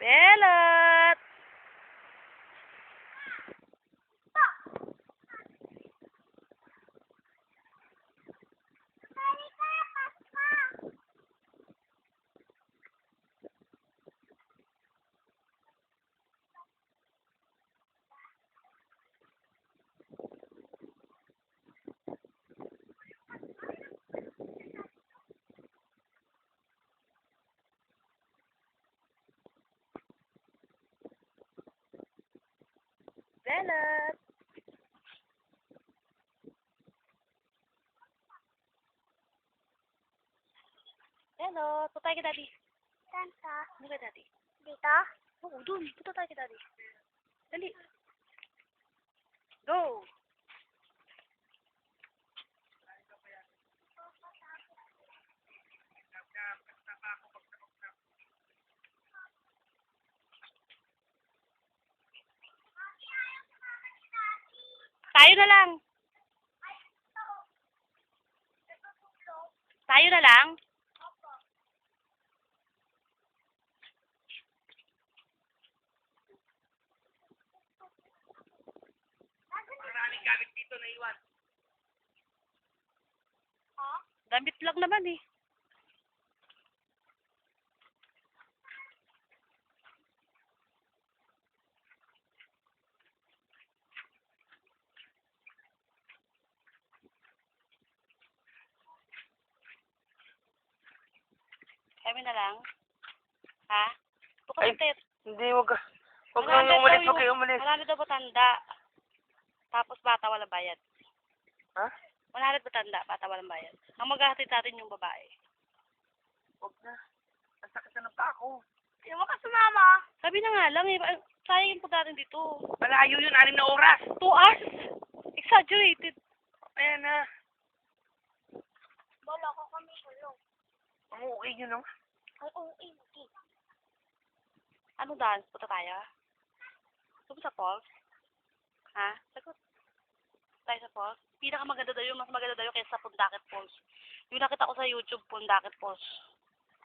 Belot! Belot! Belot! Punta tayo kay Daddy. Saan ka? Ano kay Daddy? Dito? Oo, dun. Punta tayo kay Daddy. Dali. Go! Tayo na lang. Tayo na lang. Maraming gamit dito na iwan. Damit lang naman eh. Kami na lang. Ha? Ay, Pukalit. hindi, wag ka. Huwag kang umalis, huwag kang umalis. Marami daw matanda. Tapos bata walang bayad. Ha? 100 matanda, bata walang bayad. Ang maghahatid natin yung babae. Huwag na. Ang sakit na ng pako. Hindi mo ka sumama. Sabi na nga lang eh, sayang yung punta natin dito. Malayo yun, 6 na oras. 2 hours? Exaggerated. Ayan na. Wala ko kami kulong. Ang okay yun naman. Ay, hindi. Anong dance? Punta tayo? Gusto mo sa falls? Ha? Sagot. Tayo sa falls? Pinakamaganda daw yun, mas maganda daw yun kaysa sa Pundakit Falls. Yung nakita ko sa YouTube, Pundakit Falls.